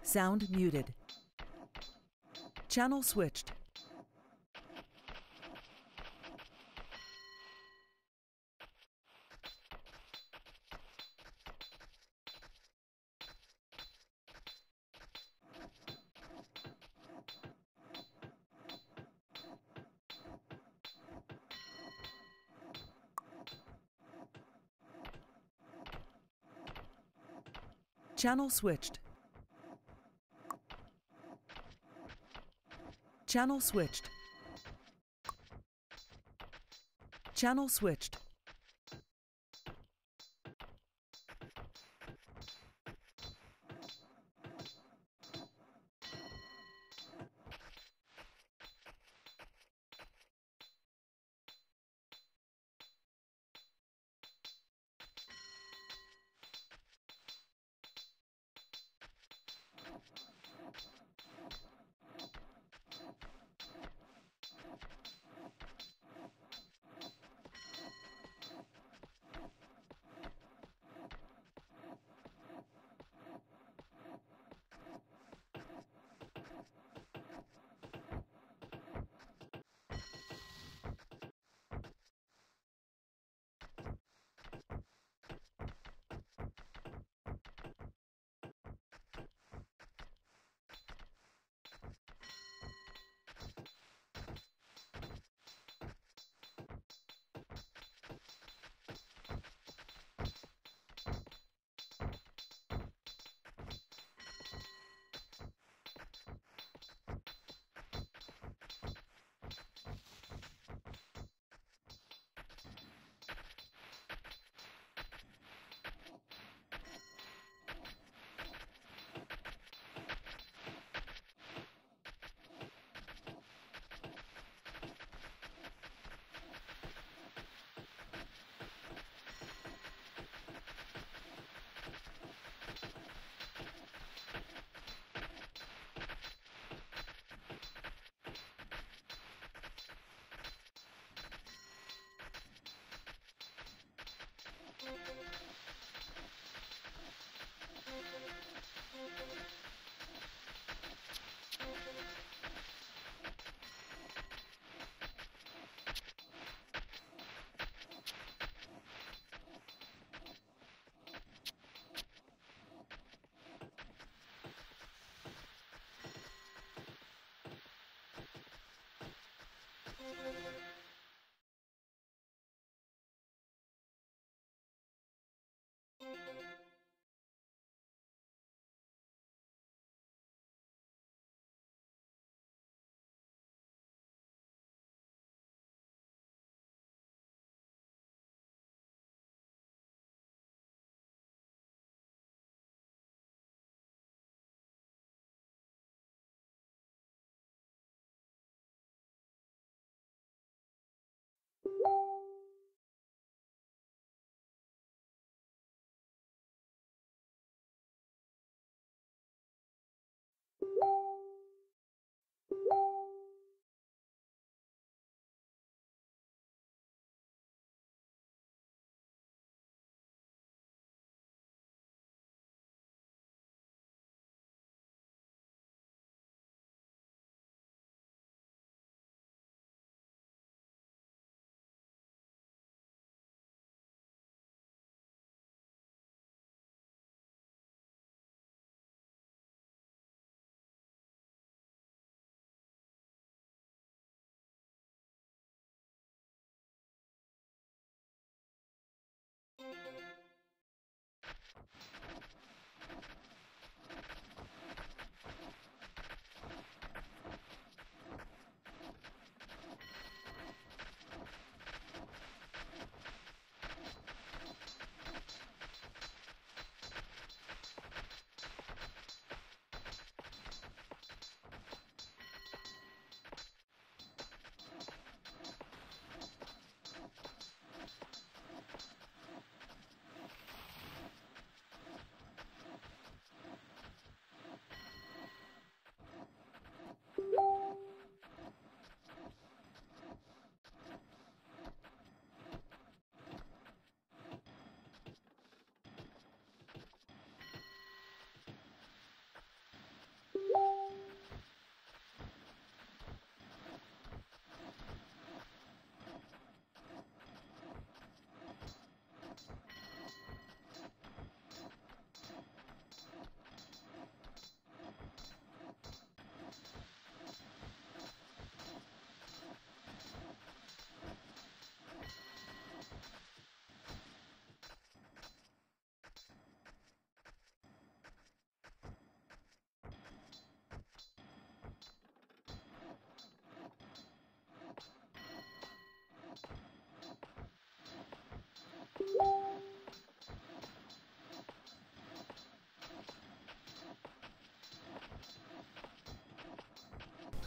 Sound muted. Channel switched. Channel switched. Channel switched. Channel switched.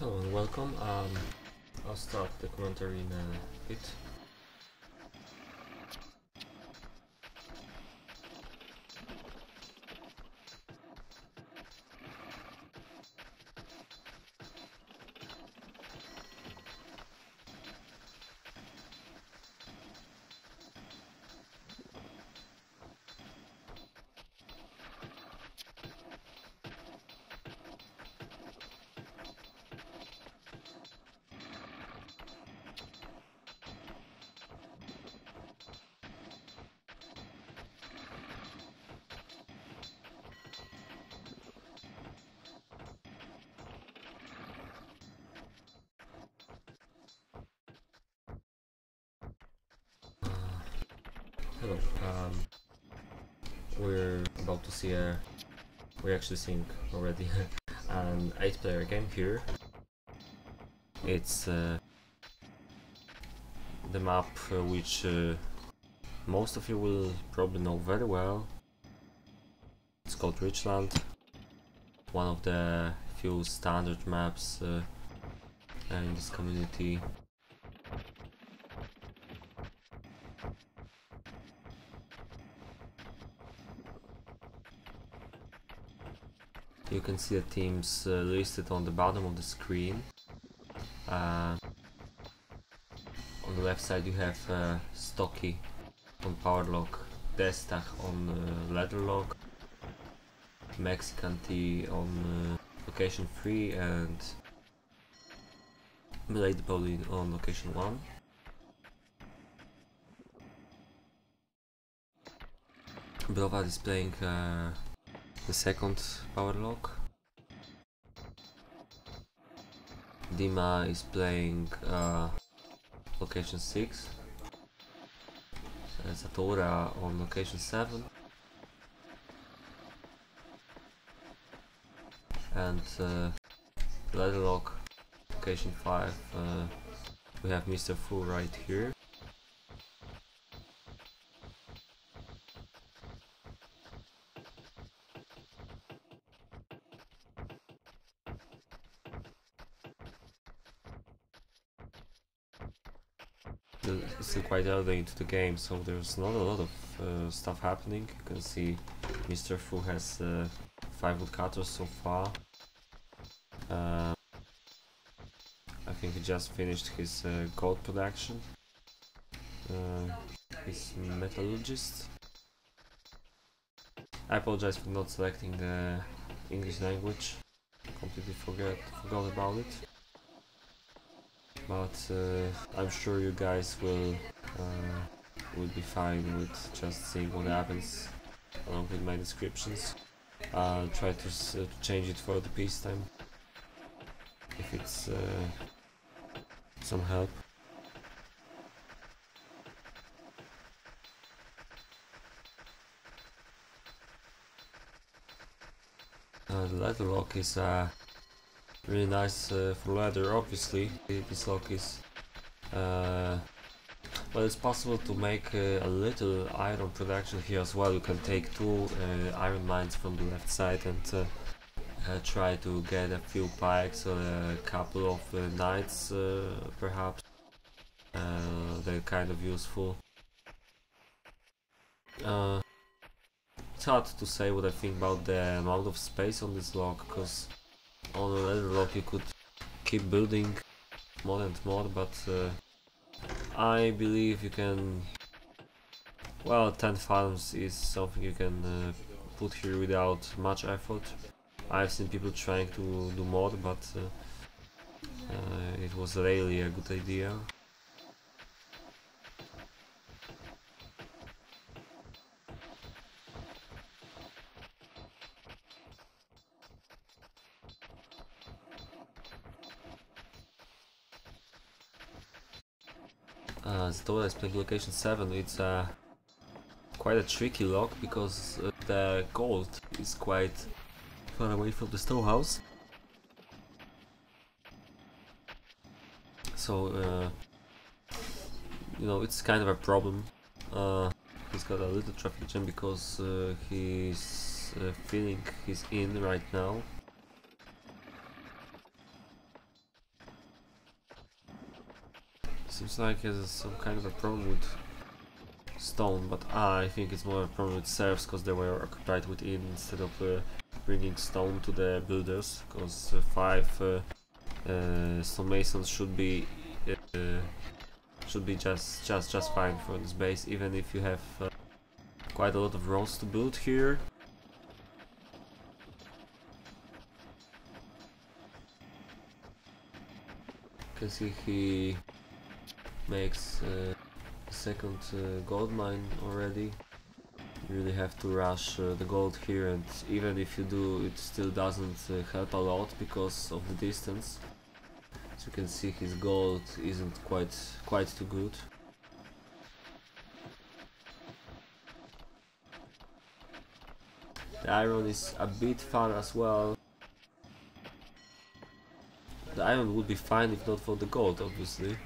Hello and welcome. I'll start the commentary in a bit. Hello. We're about to see we're actually seeing already an 8-player game here. It's the map which most of you will probably know very well. It's called Richland, one of the few standard maps in this community. You can see the teams listed on the bottom of the screen. On the left side you have Stocky on Powerlock, Destach on Leatherlock, Mexican T on location 3 and Lady Pauline on location 1. Brovat is playing the second Powerlock. Dima is playing location 6. Satora on location 7. And Leatherlock location 5. We have Mr. Fu right here. It's still quite early into the game, so there's not a lot of stuff happening. You can see Mr. Fu has 5 woodcutters so far. I think he just finished his gold production. He's metallurgist. I apologize for not selecting the English language. Completely forgot about it. But I'm sure you guys will be fine with just seeing what happens along with my descriptions. I'll try to change it for the peacetime if it's some help. The leather lock is really nice for leather, obviously. This lock is well, it's possible to make a little iron production here as well. You can take 2 iron mines from the left side and try to get a few pikes or a couple of knights perhaps. They're kind of useful. It's hard to say what I think about the amount of space on this lock, because on the leather lock you could keep building more and more, but I believe you can... Well, 10 farms is something you can put here without much effort. I've seen people trying to do more, but it was really a good idea. Satora is playing location 7. It's quite a tricky lock because the gold is quite far away from the storehouse. So, you know, it's kind of a problem. He's got a little traffic jam because he's feeling he's in right now. Seems like he has some kind of a problem with stone, but I think it's more a problem with serfs because they were occupied with it instead of bringing stone to the builders, because 5 stonemasons should be just fine for this base, even if you have quite a lot of roads to build here. You can see he makes a second gold mine already. You really have to rush the gold here, and even if you do, it still doesn't help a lot because of the distance. As you can see, his gold isn't quite too good. The iron is a bit far as well. The iron would be fine if not for the gold, obviously.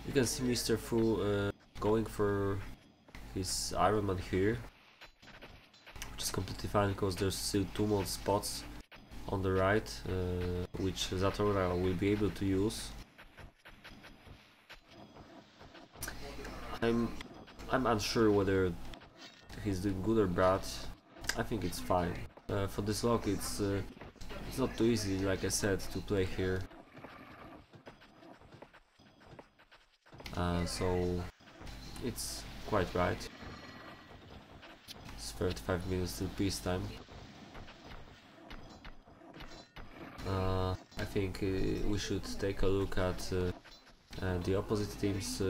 You can see Mr. Fu going for his iron man here, which is completely fine because there's still 2 more spots on the right, which Zatora will be able to use. I'm unsure whether he's doing good or bad. I think it's fine. For this lock, it's not too easy, like I said, to play here. So it's quite right. It's 35 minutes till peacetime. I think we should take a look at the opposite team's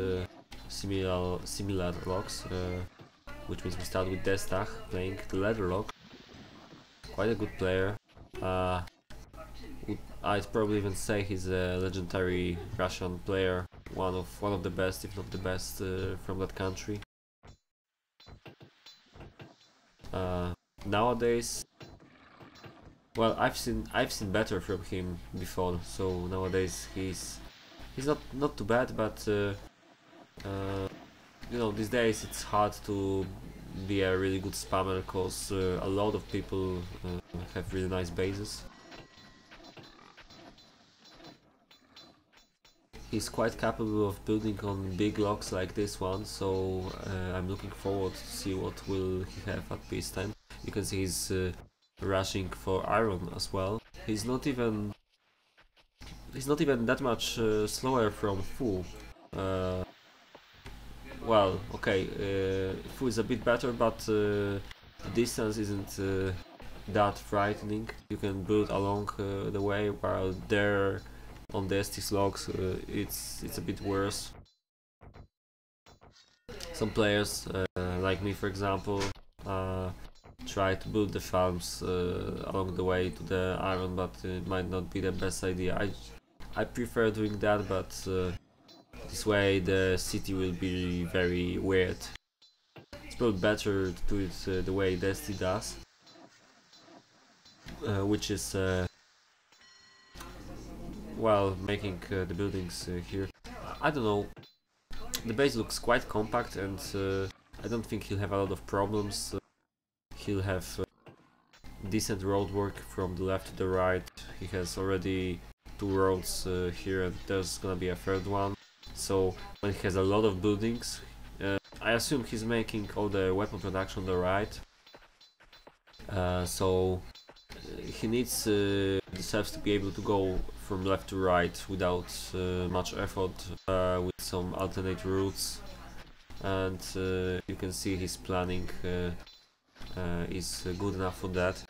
similar locks, which means we start with Destach playing the leather lock. Quite a good player. I'd probably even say he's a legendary Russian player, one of the best, if not the best, from that country. Nowadays, well, I've seen better from him before, so nowadays he's not too bad, but you know, these days it's hard to be a really good spammer because a lot of people have really nice bases. He's quite capable of building on big locks like this one, so I'm looking forward to see what will he have at peacetime. You can see he's rushing for iron as well. He's not even that much slower from Fu. Well, okay, Fu is a bit better, but the distance isn't that frightening. You can build along the way, while there on the ST's logs it's a bit worse. Some players, like me for example, try to build the farms along the way to the iron, but it might not be the best idea. I prefer doing that, but this way the city will be very weird. It's probably better to do it the way Dusty does, which is well, making the buildings here. I don't know, the base looks quite compact, and I don't think he'll have a lot of problems. He'll have decent road work from the left to the right. He has already 2 roads here, and there's gonna be a 3rd one. So when he has a lot of buildings, I assume he's making all the weapon production on the right. So he needs the serfs to be able to go from left to right without much effort, with some alternate routes, and you can see his planning is good enough for that.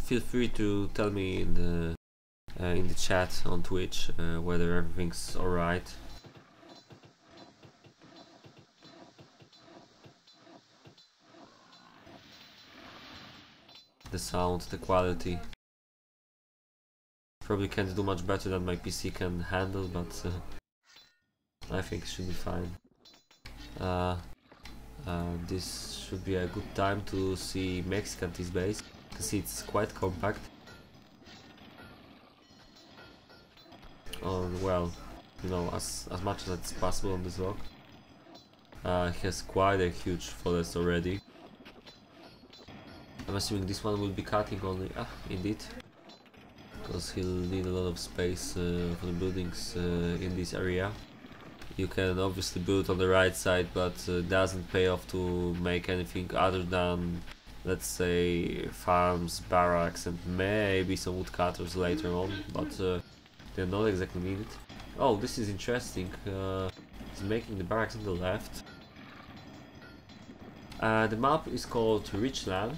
Feel free to tell me in the chat on Twitch whether everything's alright. The sound, the quality. Probably can't do much better than my PC can handle, but I think it should be fine. This should be a good time to see Mexican's base. You can see it's quite compact. on, well, you know, as much as it's possible on this log. He has quite a huge forest already. I'm assuming this one will be cutting only. Indeed, because he'll need a lot of space for the buildings in this area. You can obviously build on the right side, but doesn't pay off to make anything other than, let's say, farms, barracks, and maybe some woodcutters later on, but they're not exactly needed. Oh, this is interesting. He's making the barracks on the left. The map is called Richland.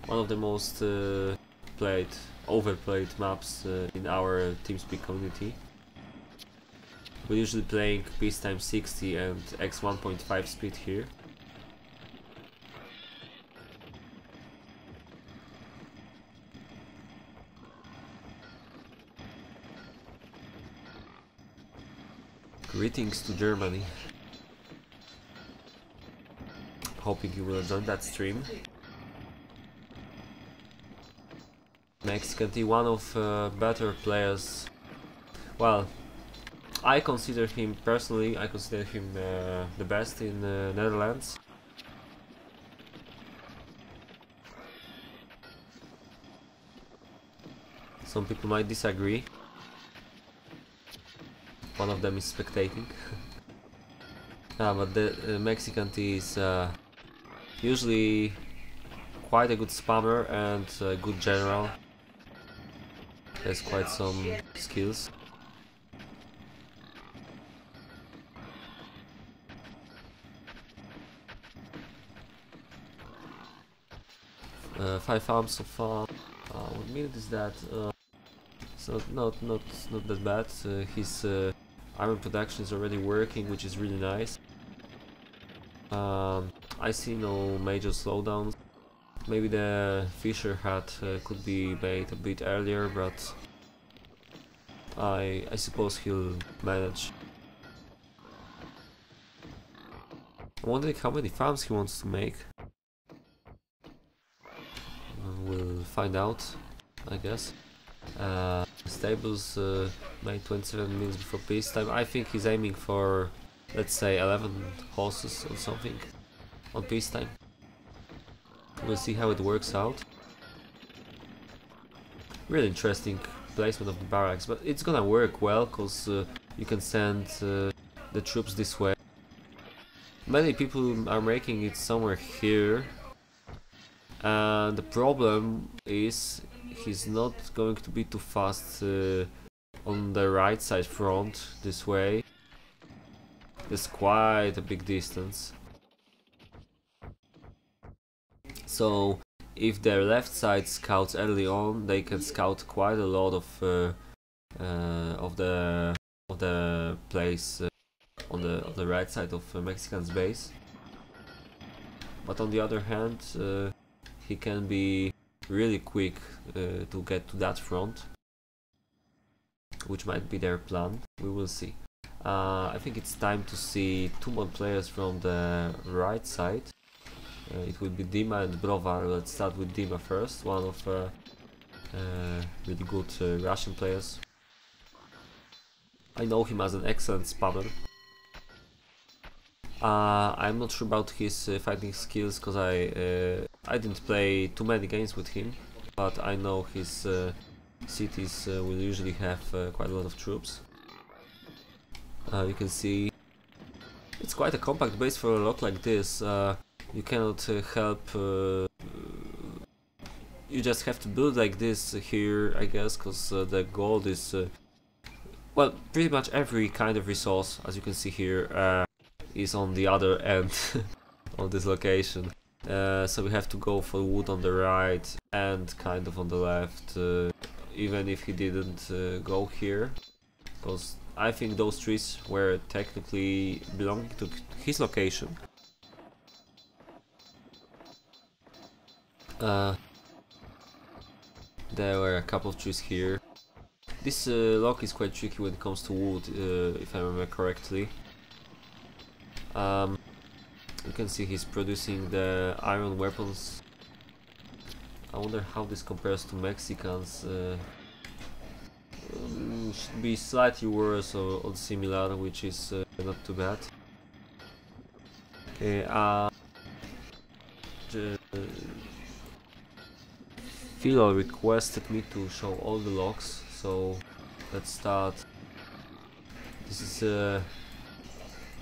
One of the most overplayed maps in our TeamSpeak community. We're usually playing peacetime 60 and x 1.5 speed here. Greetings to Germany. Hoping you will join that stream. Mexican T, one of better players. Well, I consider him personally. I consider him the best in Netherlands. Some people might disagree. One of them is spectating. But the Mexican T is usually quite a good spammer and a good general. Has quite some skills. Five farms so far. What minute is that? So not that bad. His iron production is already working, which is really nice. I see no major slowdowns. Maybe the Fisher hat could be made a bit earlier, but I suppose he'll manage. I'm wondering how many farms he wants to make. We'll find out, I guess. Stables made 27 minutes before peacetime. I think he's aiming for, let's say, 11 horses or something on peacetime. We'll see how it works out. Really interesting placement of the barracks, but it's gonna work well, because you can send the troops this way. Many people are making it somewhere here, and the problem is he's not going to be too fast on the right side front this way. There's quite a big distance. So if their left side scouts early on, they can scout quite a lot of the place on the right side of Mexican's base. But on the other hand, he can be really quick to get to that front, which might be their plan. We will see. I think it's time to see two more players from the right side. It will be Dima and Brovar. Let's start with Dima first, one of really good Russian players. I know him as an excellent spammer. I'm not sure about his fighting skills, because I didn't play too many games with him, but I know his cities will usually have quite a lot of troops. You can see it's quite a compact base for a lock like this. You cannot help, you just have to build like this here, I guess, because the gold is, well, pretty much every kind of resource, as you can see here, is on the other end of this location. So we have to go for wood on the right and kind of on the left, even if he didn't go here, because I think those trees were technically belonging to his location. There were a couple of trees here. This lock is quite tricky when it comes to wood, if I remember correctly. You can see he's producing the iron weapons. I wonder how this compares to Mexicans. should be slightly worse or similar, which is not too bad. Okay, Philo requested me to show all the logs, so let's start. This is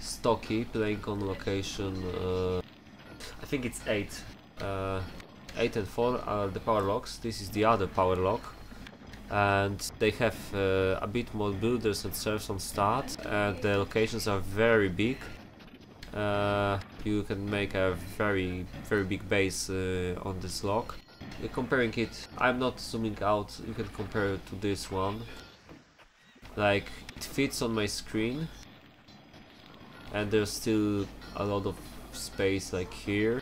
Stocky playing on location. I think it's 8. 8 and 4 are the power logs. This is the other power log, and they have a bit more builders and serfs on start, and the locations are very big. You can make a very big base on this log. Comparing it, I'm not zooming out, you can compare it to this one. Like, it fits on my screen, and there's still a lot of space like here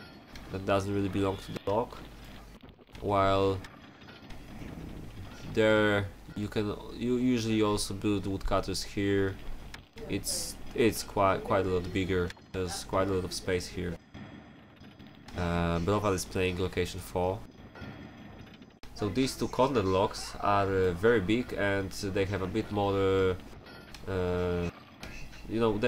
that doesn't really belong to the log, while there you usually also build woodcutters here. It's quite a lot bigger. There's quite a lot of space here. Broval is playing location 4. So these two corner logs are very big, and they have a bit more you know,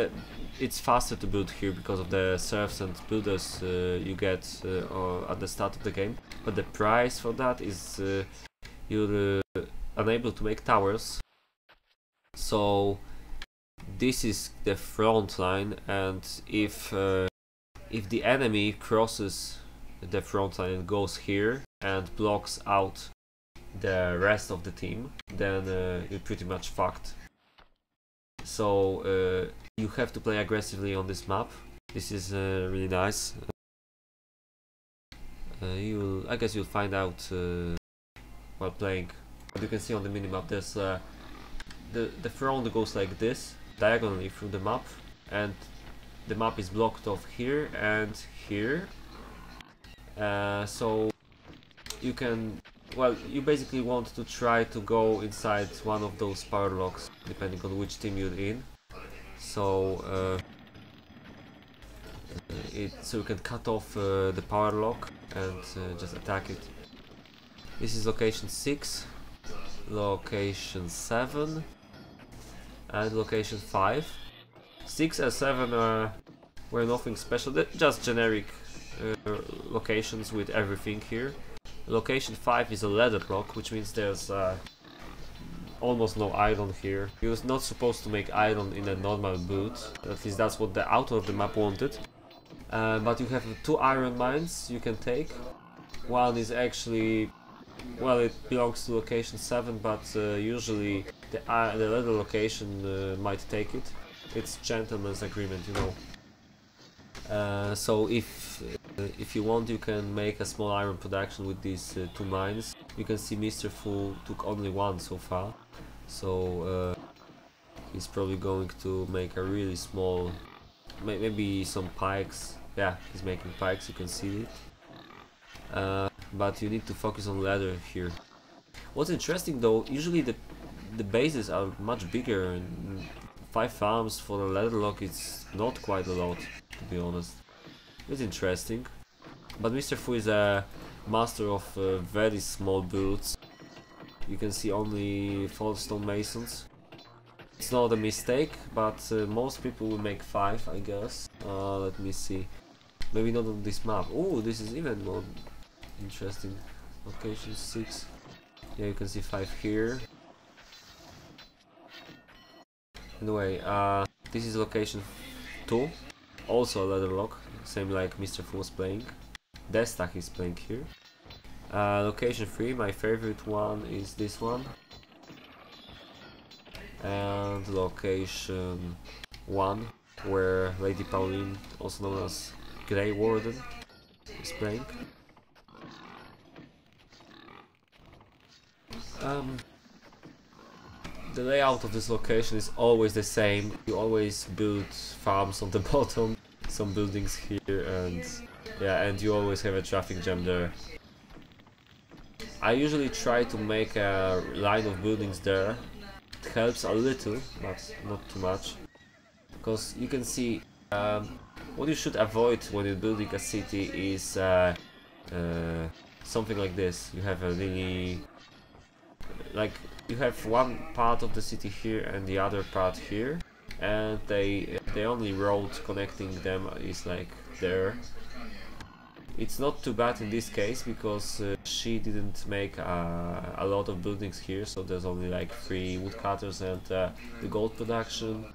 it's faster to build here because of the serfs and builders you get at the start of the game. But the price for that is you're unable to make towers. So this is the front line, and if the enemy crosses the front line and goes here and blocks out the rest of the team, then you're pretty much fucked. So you have to play aggressively on this map. This is really nice. I guess you'll find out while playing. But you can see on the minimap there's the front goes like this, diagonally through the map, and the map is blocked off here and here. So you can, well, you basically want to try to go inside one of those power locks, depending on which team you're in. So so you can cut off the power lock and just attack it. This is location 6, location 7, and location 5. 6 and 7 were nothing special, they're just generic locations with everything here. Location 5 is a leather block, which means there's almost no iron here. You're not supposed to make iron in a normal build, at least that's what the author of the map wanted. But you have 2 iron mines you can take. One is actually, well, it belongs to location 7, but usually the leather location might take it. It's gentleman's agreement, you know. So if you want, you can make a small iron production with these 2 mines. You can see Mr. Fu took only 1 so far, so he's probably going to make a really small, maybe some pikes. Yeah, he's making pikes, you can see it. But you need to focus on leather here. What's interesting though, usually the bases are much bigger, and 5 farms for a leather lock is not quite a lot, to be honest. It's interesting. But Mr. Fu is a master of very small builds. You can see only 4 stone masons. It's not a mistake, but most people will make 5, I guess. Let me see. Maybe not on this map. Oh, this is even more interesting. Location 6. Yeah, you can see 5 here. Anyway, this is location 2. Also a leather lock, same like Mr. Fu was playing. Destak is playing here. Location 3, my favorite one is this one. And location 1, where Lady Pauline, also known as Grey Warden, is playing. The layout of this location is always the same. You always build farms on the bottom, some buildings here, and yeah, and you always have a traffic jam there. I usually try to make a line of buildings there. It helps a little, but not too much, because you can see what you should avoid when you're building a city is something like this. You have a really like you have one part of the city here and the other part here, and the only road connecting them is like there. It's not too bad in this case because she didn't make a lot of buildings here, so there's only like 3 woodcutters and the gold production.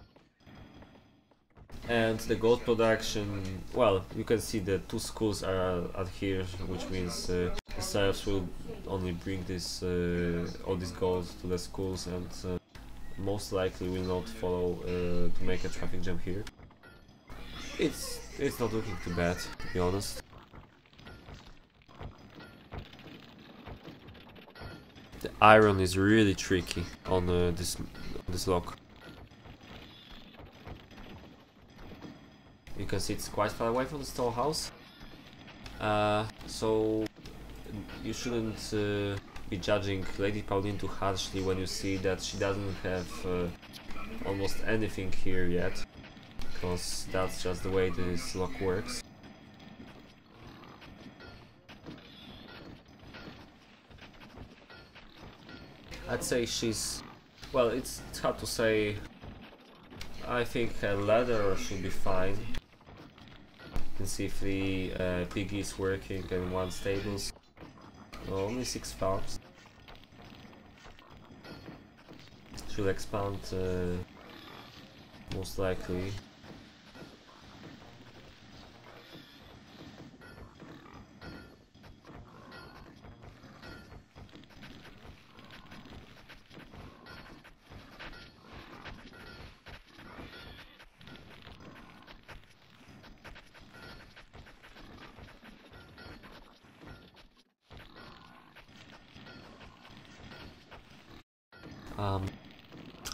And the gold production, well, you can see the 2 schools are here, which means the serfs will only bring this all this gold to the schools, and most likely will not follow to make a traffic jam here. It's not looking too bad, to be honest. The iron is really tricky on this lock. You can see it's quite far away from the storehouse, so you shouldn't be judging Lady Pauline too harshly when you see that she doesn't have almost anything here yet, because that's just the way this lock works. I'd say she's... well, it's hard to say. I think her ladder should be fine. You can see 3 piggies working and 1 stables. Only 6 farms. She'll expand most likely.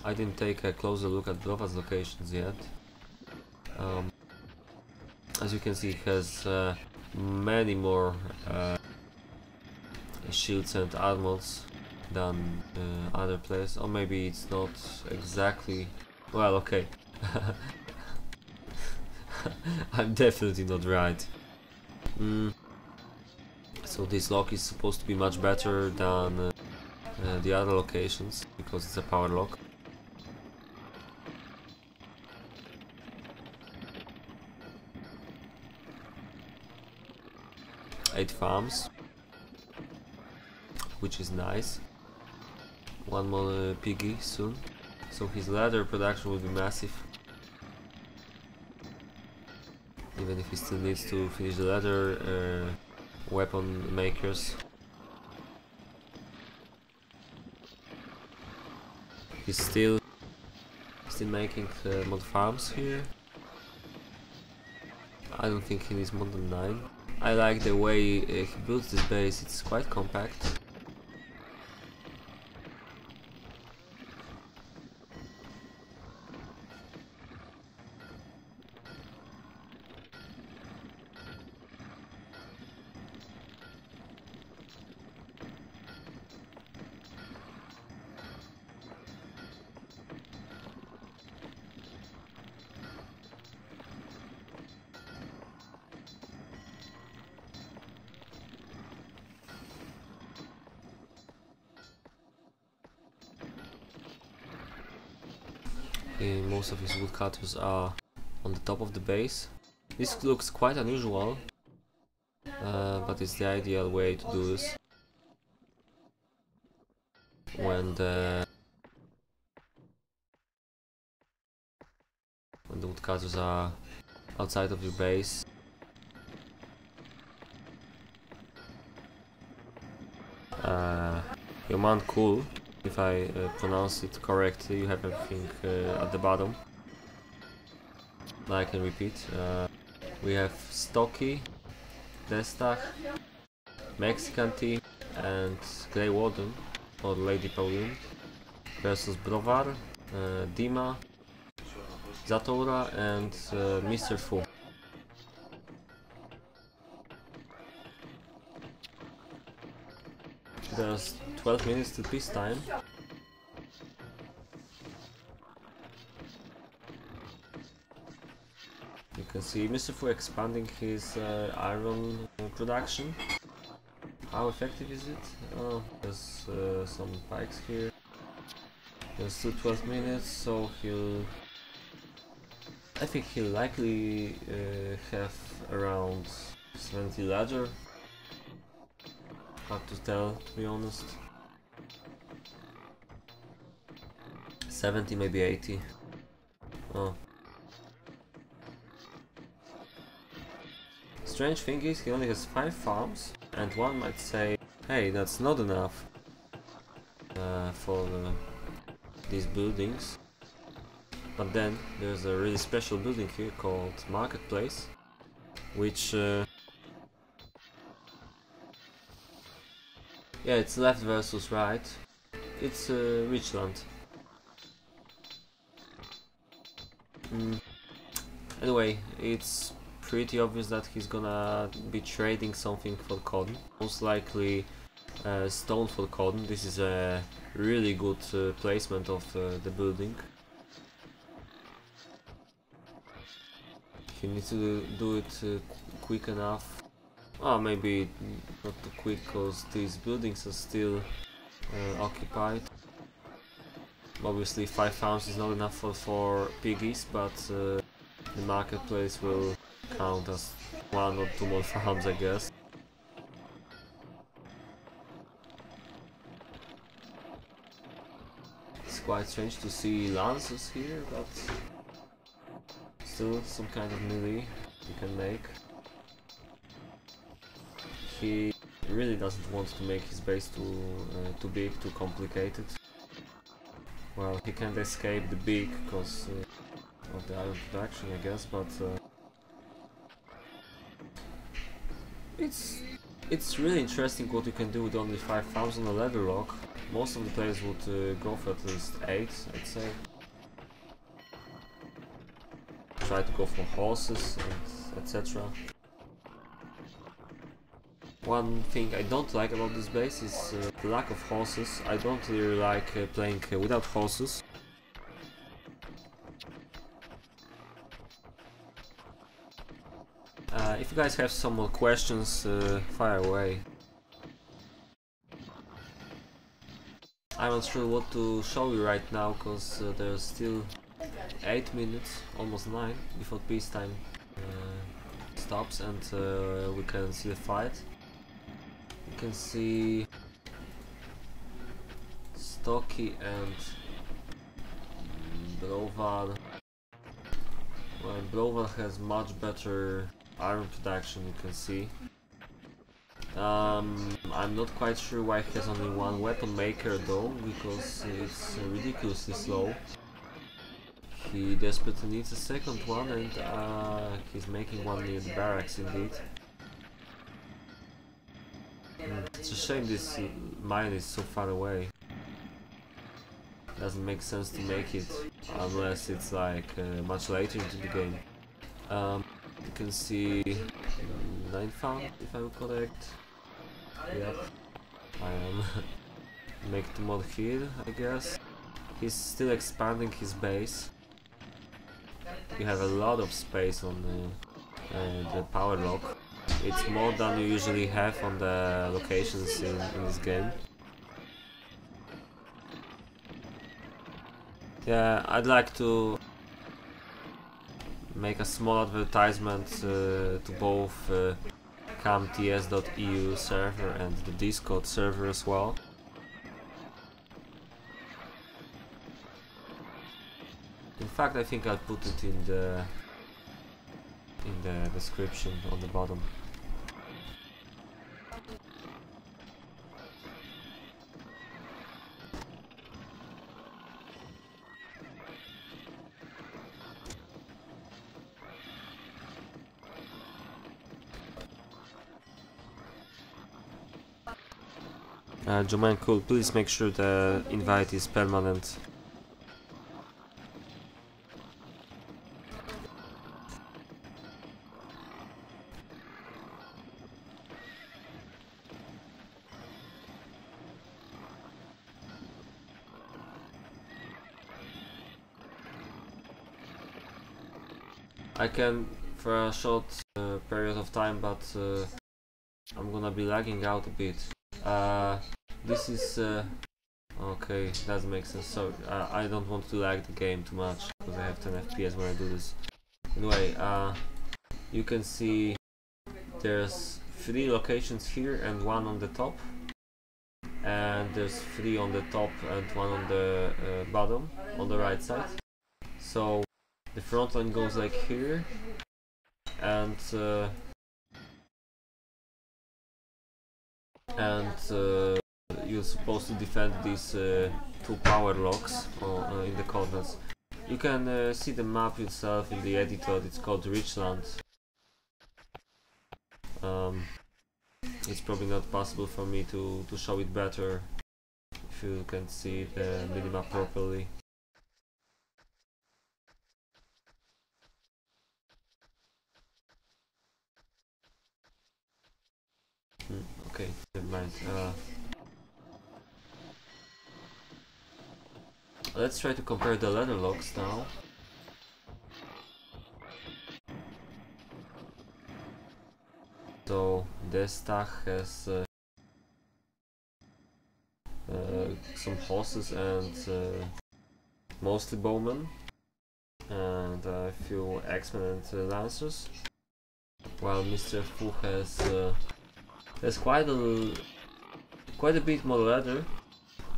I didn't take a closer look at Brova's locations yet. As you can see, it has many more shields and armors than other players. Or maybe it's not exactly... well, okay. I'm definitely not right. So this lock is supposed to be much better than the other locations, because it's a power lock. Eight farms, which is nice. 1 more piggy soon, so his leather production will be massive. Even if he still needs to finish the leather weapon makers. He's still making mod farms here. I don't think he needs more than 9. I like the way he builds this base, it's quite compact. Most of his woodcutters are on the top of the base. This looks quite unusual, but it's the ideal way to do this. When the woodcutters are outside of your base. Your cool. If I pronounce it correctly, you have everything at the bottom. I can repeat. We have Stocky, Destach, Mexican team, and Grey Warden, or Lady Pauline, versus Brovar, Dima, Zatora, and Mr. Fu. There's 12 minutes to peace time. You can see Mr. Fu expanding his iron production. How effective is it? Oh, there's some pikes here. There's still 12 minutes, so I think he'll likely have around 70 ladder. Hard to tell, to be honest. 70, maybe 80. Oh. Strange thing is, he only has 5 farms, and one might say, hey, that's not enough for these buildings. But then there's a really special building here called Marketplace, which yeah, it's left versus right. It's rich land. Anyway, it's pretty obvious that he's gonna be trading something for cotton. Most likely stone for cotton. This is a really good placement of the building. You need to do it quick enough. Oh, maybe not too quick, because these buildings are still occupied. Obviously 5 farms is not enough for piggies, but the marketplace will count as 1 or 2 more farms, I guess. It's quite strange to see lances here, but still some kind of melee you can make. He really doesn't want to make his base too big, too complicated. Well, he can't escape the big because of the iron production, I guess, but it's really interesting what you can do with only 5 farms on a level rock. Most of the players would go for at least 8, I'd say. Try to go for horses and etc. One thing I don't like about this base is the lack of horses. I don't really like playing without horses. If you guys have some more questions, fire away. I'm not sure what to show you right now, because there's still 8 minutes, almost 9, before peacetime stops and we can see the fight. You can see Stocky and Brovar. Well, Brovar has much better iron production, you can see. I'm not quite sure why he has only 1 weapon maker though, because it's ridiculously slow. He desperately needs a second one, and he's making one near the barracks indeed. It's a shame this mine is so far away. Doesn't make sense to make it unless it's like much later into the game. You can see 9 farm, if I'm correct. Yep, I am. Make 2 more here, I guess. He's still expanding his base. You have a lot of space on the power rock. It's more than you usually have on the locations in this game. Yeah, I'd like to make a small advertisement to both camts.eu server and the Discord server as well. In fact, I think I'll put it in the description on the bottom. Joman, cool, please make sure the invite is permanent. I can for a short period of time, but I'm gonna be lagging out a bit. This is okay, that makes sense. So I don't want to lag the game too much because I have 10 FPS when I do this. Anyway, you can see there's 3 locations here and 1 on the top, and there's 3 on the top and 1 on the bottom on the right side. So the front line goes like here, and you're supposed to defend these 2 power locks in the corners. You can see the map itself in the editor. It's called Richland. It's probably not possible for me to show it better if you can see the minimap properly. Okay, never mind. Let's try to compare the ladder locks now. So the stack has some horses and mostly bowmen, and a few X-Men and lancers, while Mr. Fu has quite a bit more leather,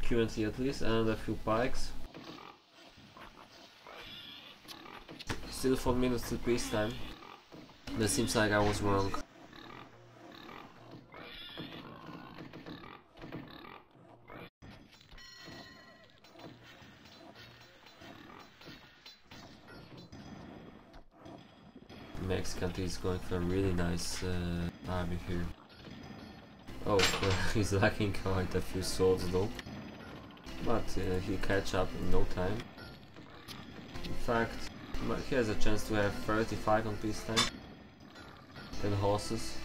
currently at least, and a few pikes. Still 4 minutes till peacetime. That seems like I was wrong. Mexican is going for a really nice army here. Oh, he's lacking quite a few swords though, but he'll catch up in no time. In fact, he has a chance to have 35 on peacetime. 10 horses.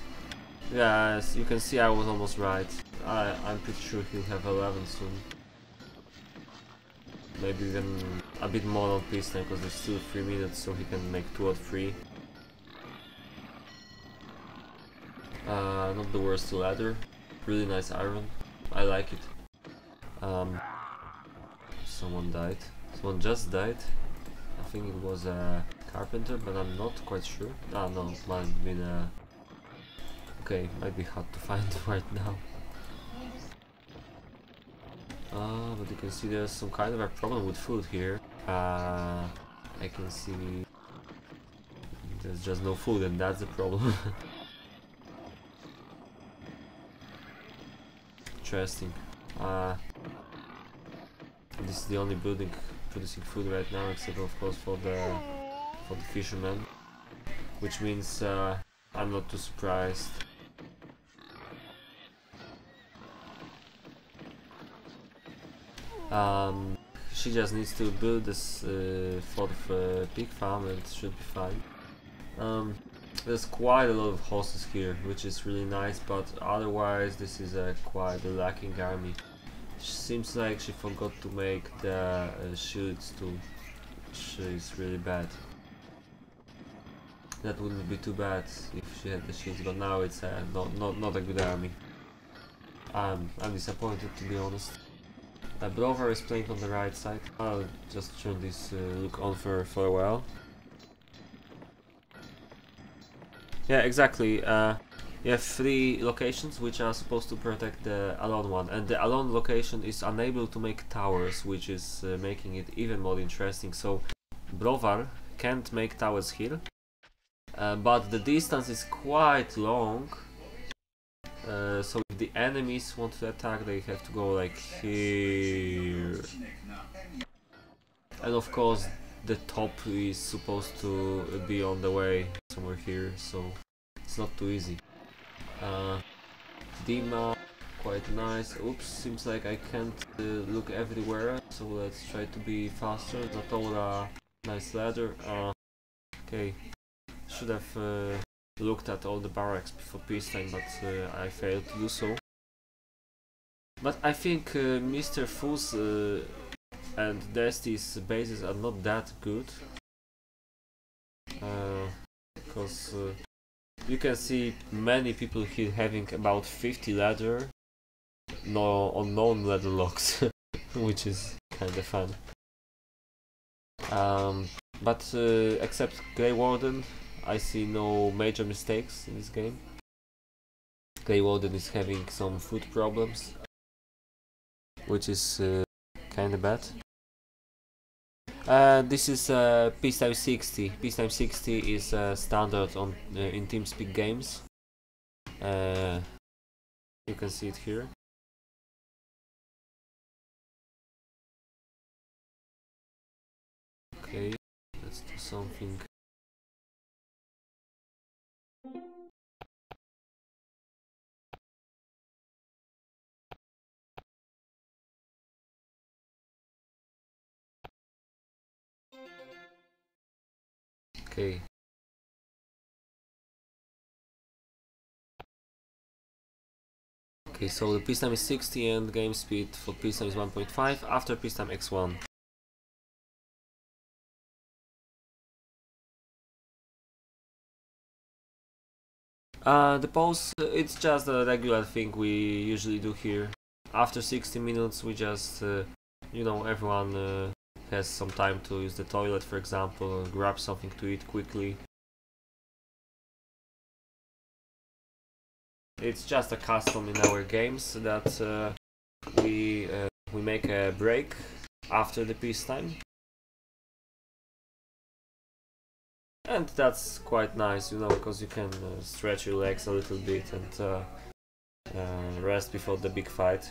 Yes, you can see I was almost right. I'm pretty sure he'll have 11 soon. Maybe even a bit more on peacetime because there's still 3 minutes, so he can make 2 or 3. Not the worst ladder. Really nice iron. I like it. Someone died. Someone just died. I think it was a carpenter, but I'm not quite sure. Ah, no, it might have been a... Okay, might be hard to find right now. But you can see there's some kind of a problem with food here. I can see there's just no food, and that's the problem. Interesting. This is the only building producing food right now, except of course for the fishermen, which means I'm not too surprised. She just needs to build this 4th pig farm and it should be fine. There's quite a lot of horses here, which is really nice, but otherwise this is a quite a lacking army. Seems like she forgot to make the shields too, which is really bad. That wouldn't be too bad if she had the shields, but now it's not a good army. I'm disappointed, to be honest. Brover is playing on the right side. I'll just turn this look on for a while. Yeah, exactly. You have 3 locations which are supposed to protect the alone one, and the alone location is unable to make towers, which is making it even more interesting. So Brovar can't make towers here, but the distance is quite long. So if the enemies want to attack, they have to go like here. And of course the top is supposed to be on the way somewhere here, so it's not too easy. Dima, quite nice. Oops, seems like I can't look everywhere, so let's try to be faster. Zatora, nice ladder. Okay, should have looked at all the barracks before peacetime, but I failed to do so. But I think Mr. Fu's and Desty's bases are not that good, because You can see many people here having about 50 ladder, no unknown ladder locks, which is kind of fun. But except Grey Warden, I see no major mistakes in this game. Grey Warden is having some food problems, which is kind of bad. This is Peacetime 60. Peacetime 60 is standard on in TeamSpeak games. You can see it here. Okay, let's do something. Okay. Okay, so the peacetime is 60 and game speed for peacetime is 1.5 after peacetime x1. The pause, it's just a regular thing we usually do here. After 60 minutes we just, you know, everyone has some time to use the toilet, for example, grab something to eat quickly. It's just a custom in our games that we make a break after the peacetime. And that's quite nice, you know, because you can stretch your legs a little bit and rest before the big fight.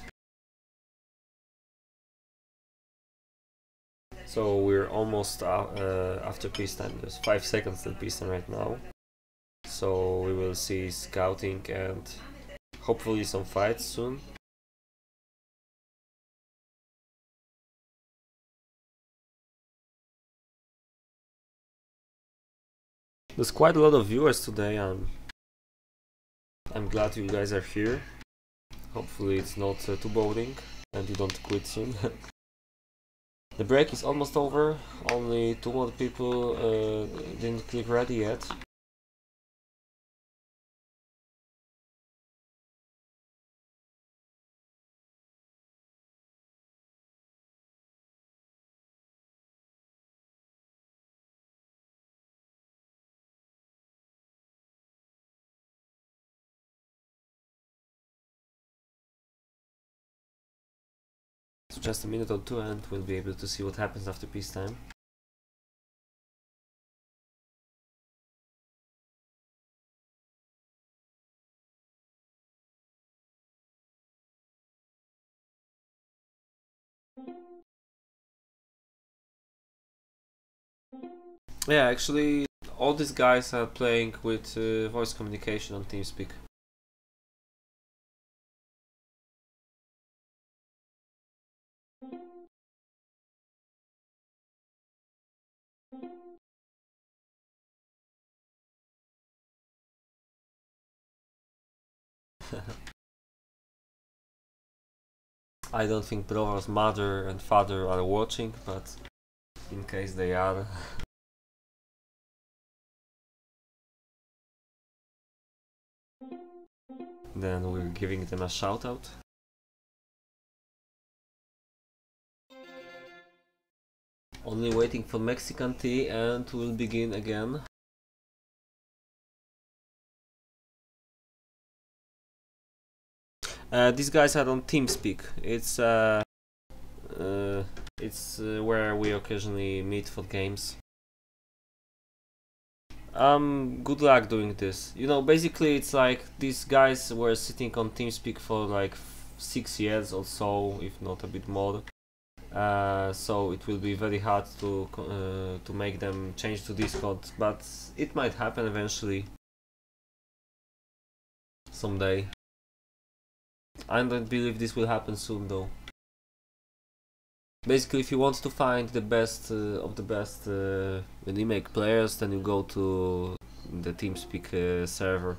So we're almost after peacetime. There's 5 seconds till peacetime right now. So we will see scouting and hopefully some fights soon. There's quite a lot of viewers today. I'm glad you guys are here. Hopefully it's not too boring and you don't quit soon. The break is almost over. Only 2 more people didn't click ready yet. So just a minute or two and we'll be able to see what happens after peacetime. Yeah, actually, all these guys are playing with voice communication on TeamSpeak. I don't think Brovar's mother and father are watching, but in case they are. Then we're giving them a shout out. Only waiting for Mexican tea and we'll begin again. These guys are on TeamSpeak. It's where we occasionally meet for games. Good luck doing this. You know, basically it's like these guys were sitting on TeamSpeak for like 6 years or so, if not a bit more. So it will be very hard to make them change to Discord, but it might happen eventually. Someday. I don't believe this will happen soon though. Basically, if you want to find the best of the best Remake players, then you go to the TeamSpeak server.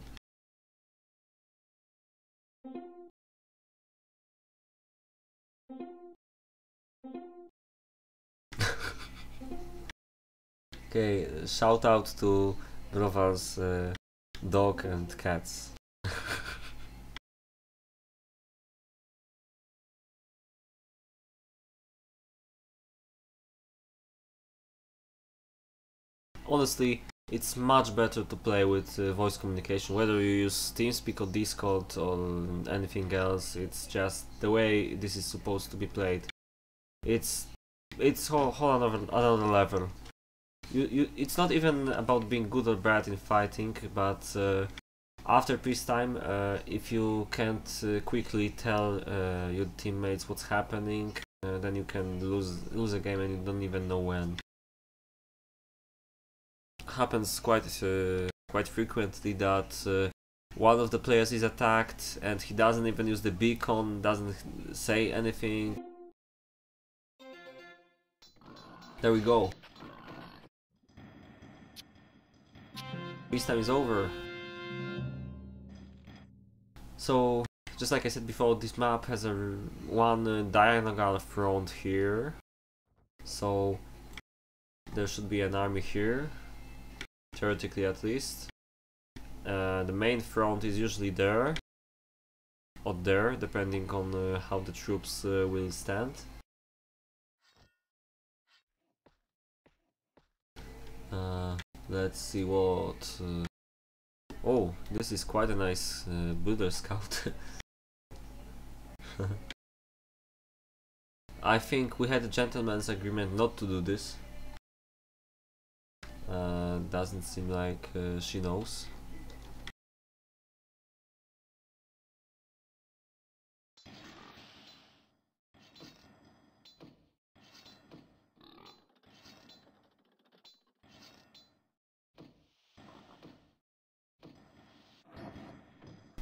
Okay, shout out to Brovar's Dog and cats. Honestly, it's much better to play with voice communication, whether you use TeamSpeak or Discord or anything else. It's just the way this is supposed to be played. It's whole another level. It's not even about being good or bad in fighting, but after peacetime, if you can't quickly tell your teammates what's happening, then you can lose a game and you don't even know when. Happens quite frequently that one of the players is attacked and he doesn't even use the beacon, doesn't say anything. There we go. Peacetime is over. So, just like I said before, this map has one diagonal front here. So, there should be an army here, theoretically at least. The main front is usually there, or there, depending on how the troops will stand. Let's see what... oh, this is quite a nice builder scout. I think we had a gentleman's agreement not to do this. Doesn't seem like she knows.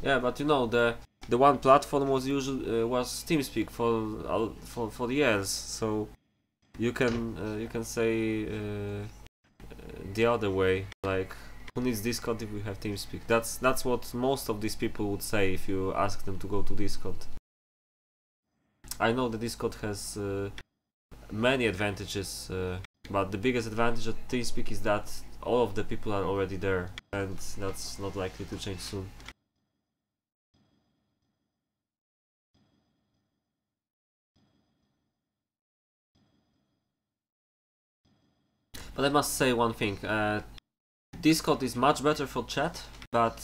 Yeah, but you know, the one platform was usually was TeamSpeak for years, so you can say the other way, like, who needs Discord if we have TeamSpeak? That's what most of these people would say if you ask them to go to Discord. I know the Discord has many advantages, but the biggest advantage of TeamSpeak is that all of the people are already there, and that's not likely to change soon. But I must say one thing, Discord is much better for chat, but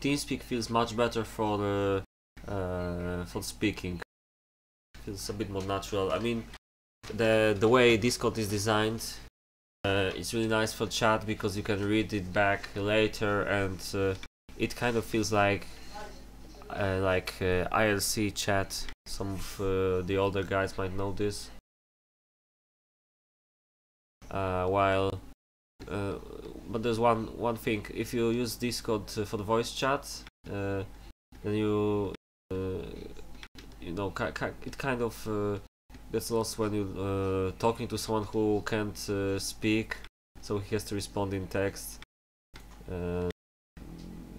TeamSpeak feels much better for speaking. Feels a bit more natural. I mean, the way Discord is designed, it's really nice for chat because you can read it back later, and it kind of feels like IRC chat. Some of the older guys might know this. But there's one thing. If you use Discord for the voice chat, then you know, it kind of gets lost when you talking to someone who can't speak, so he has to respond in text.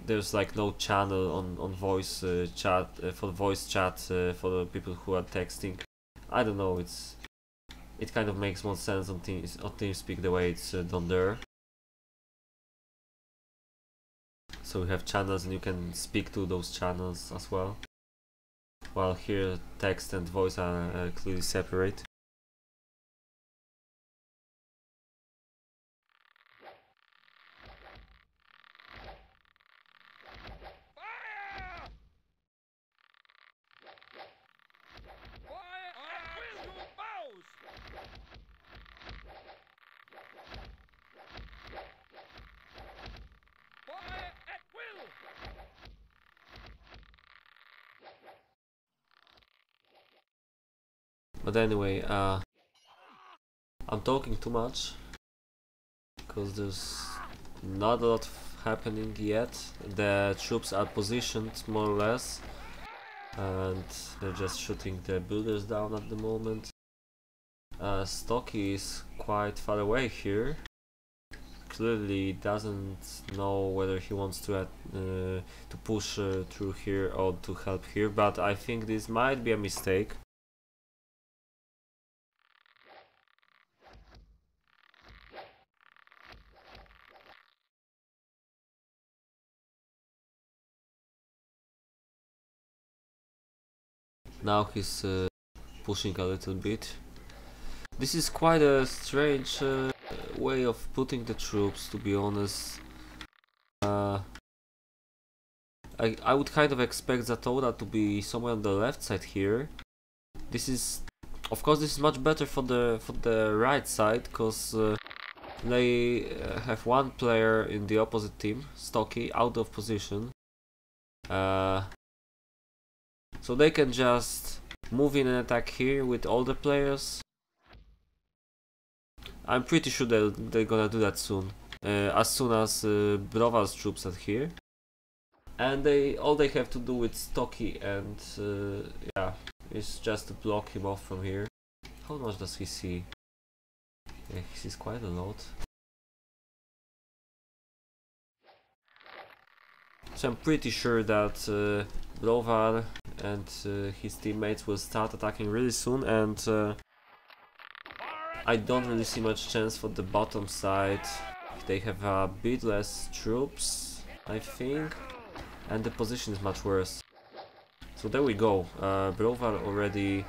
There's like no channel on voice chat for voice chat for the people who are texting. I don't know. It kind of makes more sense on TeamSpeak the way it's done there. So you have channels and you can speak to those channels as well. While here text and voice are clearly separate. But anyway, I'm talking too much because there's not a lot happening yet. The troops are positioned more or less, and they're just shooting the builders down at the moment. Stocky is quite far away here. Clearly doesn't know whether he wants to push through here or to help here, but I think this might be a mistake. Now he's pushing a little bit. This is quite a strange way of putting the troops, to be honest. I would kind of expect Zatoda to be somewhere on the left side here. This is, of course, this is much better for the right side, because they have one player in the opposite team, Stocky, out of position. So they can just move in and attack here with all the players. I'm pretty sure they're gonna do that soon, as soon as Brovar's troops are here. And all they have to do with Stocky and yeah, is just to block him off from here. How much does he see? Yeah, he sees quite a lot. So I'm pretty sure that Brovar and his teammates will start attacking really soon, and I don't really see much chance for the bottom side. They have a bit less troops, I think, and the position is much worse. So there we go. Brovar already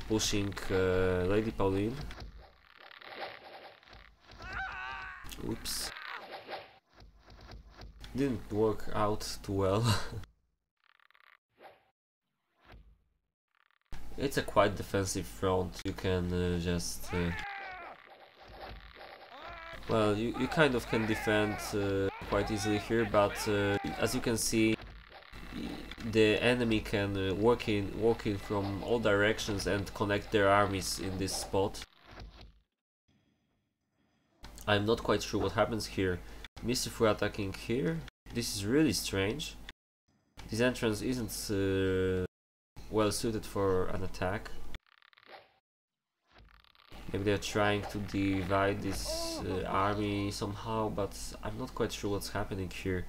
pushing Lady Pauline. Oops. Didn't work out too well. It's a quite defensive front. You can just... well, you kind of can defend quite easily here, but as you can see, the enemy can walk in from all directions and connect their armies in this spot. I'm not quite sure what happens here. Mischief attacking here. This is really strange. This entrance isn't well suited for an attack. Maybe they're trying to divide this army somehow, but I'm not quite sure what's happening here.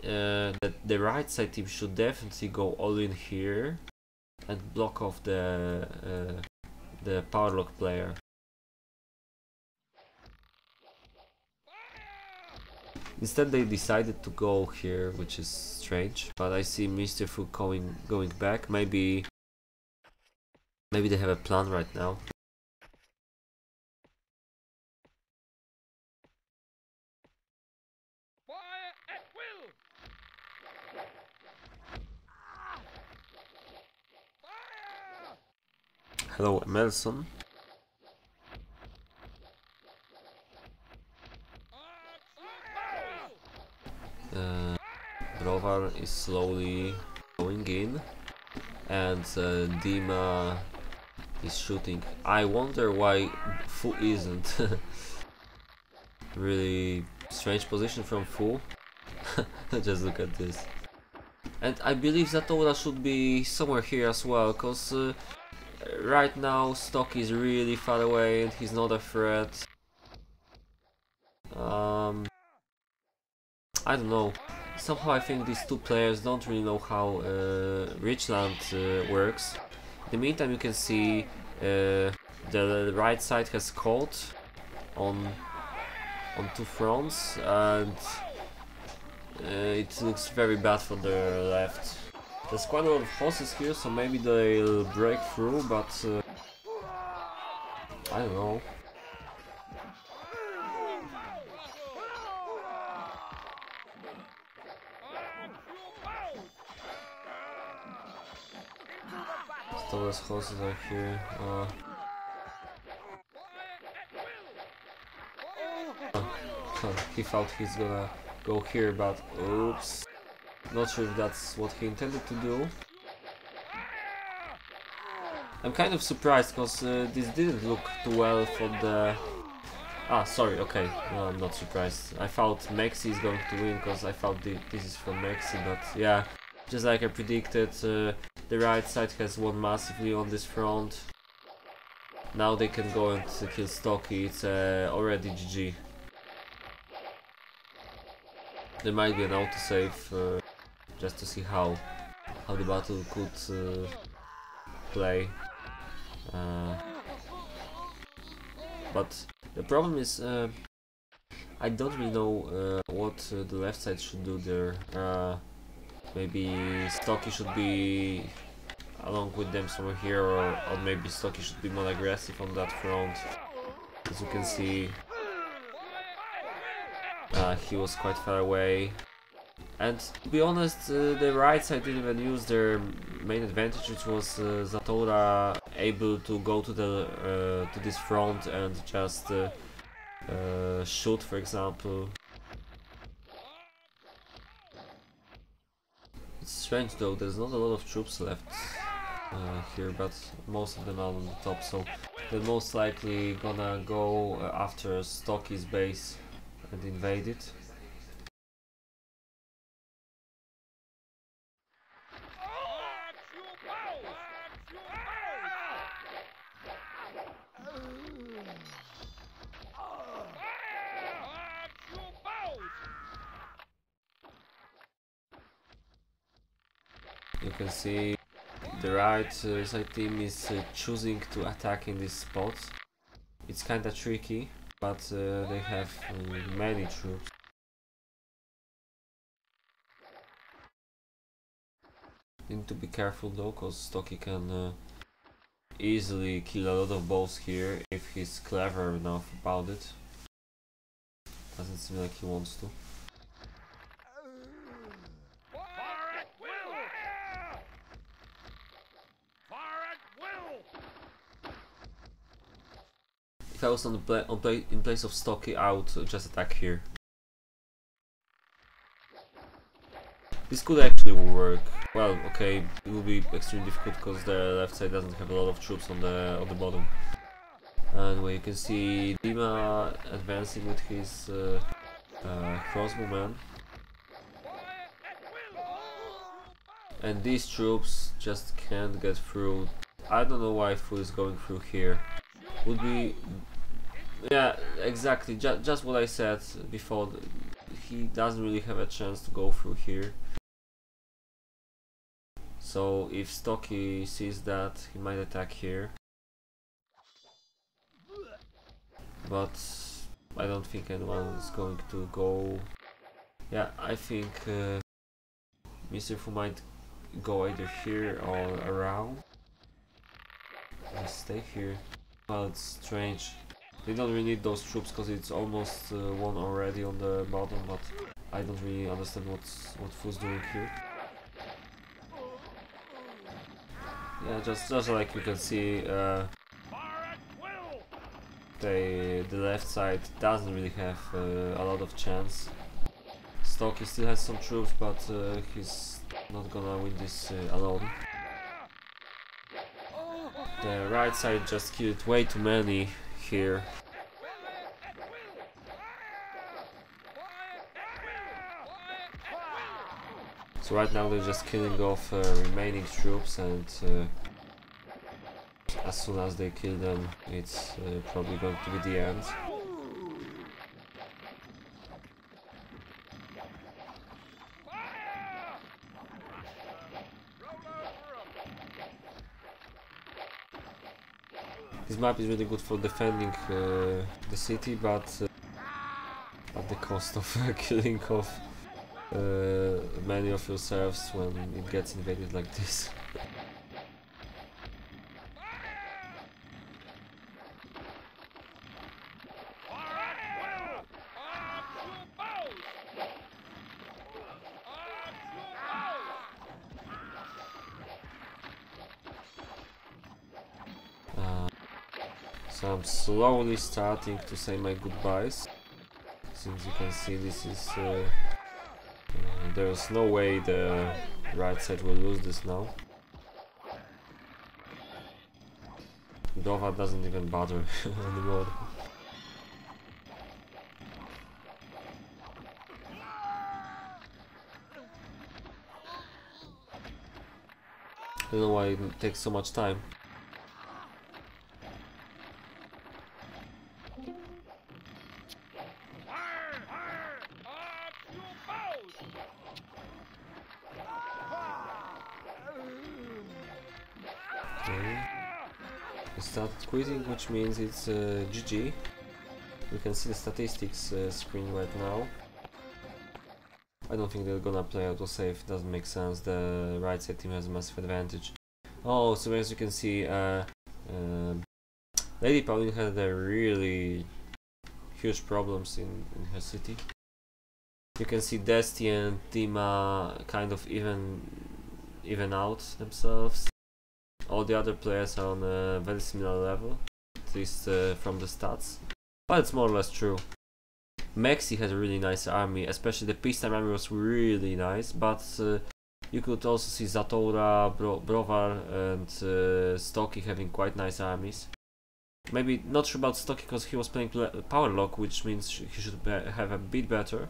That the right side team should definitely go all in here and block off the powerlock player. Instead they decided to go here, which is strange, but I see Mr. Fu going back. Maybe they have a plan right now. Hello, Emerson. Brovar is slowly going in, and Dima is shooting. I wonder why Fu isn't. Really strange position from Fu. Just look at this. And I believe Zatoda should be somewhere here as well, cause right now Stock is really far away and he's not a threat. I don't know. Somehow I think these two players don't really know how Richland works. In the meantime, you can see the right side has caught on two fronts, and it looks very bad for the left. There's quite a lot of horses here, so maybe they'll break through, but I don't know. Those horses are here. He thought he's gonna go here, but oops. Not sure if that's what he intended to do. I'm kind of surprised because this didn't look too well for the... Ah, sorry, okay, no, I'm not surprised. I thought Mexi is going to win because I thought this is from Mexi, but yeah, just like I predicted, the right side has won massively on this front. Now they can go and kill Stocky, it's already GG. There might be an autosave, just to see how the battle could play. But the problem is, I don't really know what the left side should do there. Maybe Stocky should be along with them somewhere here, or maybe Stocky should be more aggressive on that front. As you can see, he was quite far away. And to be honest, the right side didn't even use their main advantage, which was Zatora able to go to the to this front and just shoot, for example. It's strange though, there's not a lot of troops left here, but most of them are on the top, so they're most likely gonna go after Stocky's base and invade it. You can see the right side team is choosing to attack in this spot. It's kinda tricky, but they have many troops. Need to be careful though, cause Stocky can easily kill a lot of balls here if he's clever enough about it. Doesn't seem like he wants to. If I was in place of Stocky, I would just attack here. This could actually work. Well, okay, it will be extremely difficult because the left side doesn't have a lot of troops on the bottom. And where you can see Dima advancing with his crossbowman. And these troops just can't get through. I don't know why Fu is going through here. Would be, yeah, exactly, just what I said before. He doesn't really have a chance to go through here. So if Stocky sees that, he might attack here. But I don't think anyone is going to go. Yeah, I think Mr. Fu might go either here or around. Just stay here. Well, it's strange. They don't really need those troops because it's almost one already on the bottom, but I don't really understand what Fu's doing here. Yeah, just like you can see, the left side doesn't really have a lot of chance. Stocky still has some troops, but he's not gonna win this alone. The right side just killed way too many here. So right now they're just killing off remaining troops, and as soon as they kill them, it's probably going to be the end. This map is really good for defending the city, but at the cost of killing off many of your serfs when it gets invaded like this. So I'm slowly starting to say my goodbyes. Since you can see, this is there's no way the right side will lose this now. Dova doesn't even bother anymore. I don't know why it takes so much time. Started quitting, which means it's GG. You can see the statistics screen right now. I don't think they're gonna play autosave, doesn't make sense. The right side team has a massive advantage. Oh, so as you can see, Lady Pauline had a really huge problems in her city. You can see Desti and Dima kind of even out themselves. All the other players are on a very similar level, at least from the stats. But it's more or less true. Mexi had a really nice army, especially the peacetime army was really nice, but you could also see Zatora, Brovar and Stocky having quite nice armies. Maybe not sure about Stocky because he was playing Power Lock, which means he should have a bit better.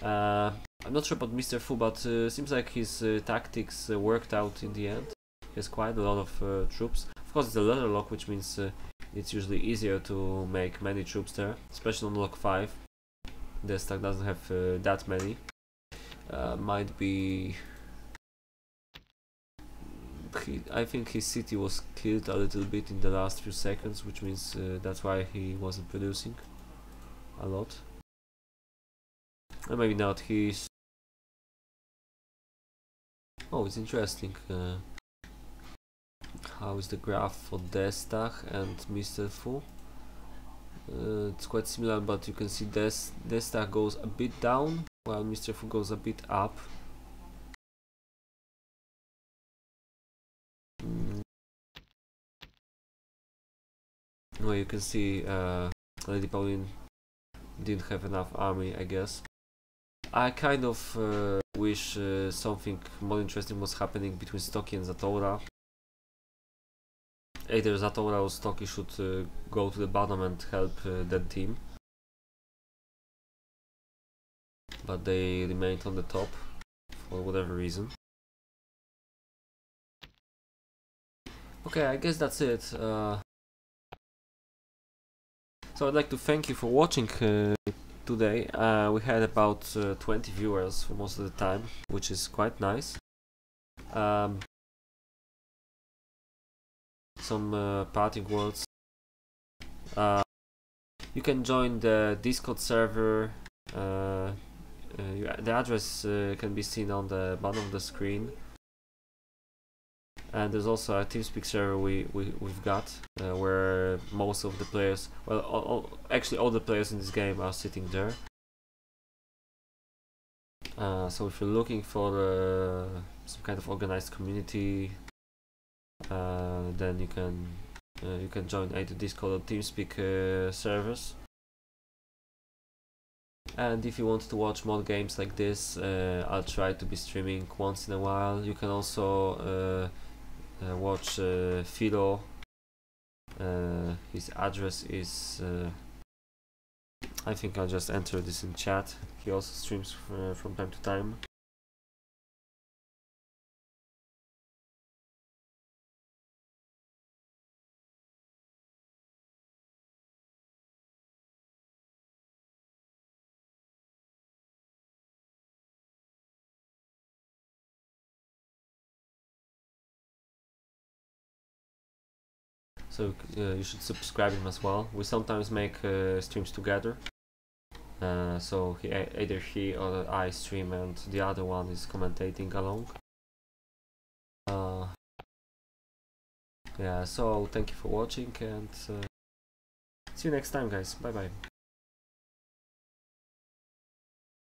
I'm not sure about Mr. Fu, but seems like his tactics worked out in the end. He has quite a lot of troops. Of course, it's a leather lock, which means it's usually easier to make many troops there, especially on lock 5. The stack doesn't have that many. Might be... I think his city was killed a little bit in the last few seconds, which means that's why he wasn't producing a lot. Or maybe not, he's... Oh, it's interesting. How is the graph for Destach and Mr. Fu? It's quite similar, but you can see Destach goes a bit down, while Mr. Fu goes a bit up. Well, you can see Lady Pauline didn't have enough army, I guess. I kind of wish something more interesting was happening between Stocky and Zatora. Either Zatora or Stocky should go to the bottom and help that team. But they remained on the top for whatever reason. Okay, I guess that's it. So I'd like to thank you for watching today. We had about 20 viewers for most of the time, which is quite nice. Some parting words. You can join the Discord server. The address can be seen on the bottom of the screen. And there's also a TeamSpeak server we've got where most of the players, well, actually all the players in this game are sitting there. So if you're looking for some kind of organized community, then you can join either Discord or TeamSpeak servers. And if you want to watch more games like this, I'll try to be streaming once in a while. You can also watch Philo. His address is... I think I'll just enter this in chat. He also streams from time to time. So you should subscribe him as well. We sometimes make streams together. So either he or I stream and the other one is commentating along. Yeah, so thank you for watching and see you next time, guys. Bye bye.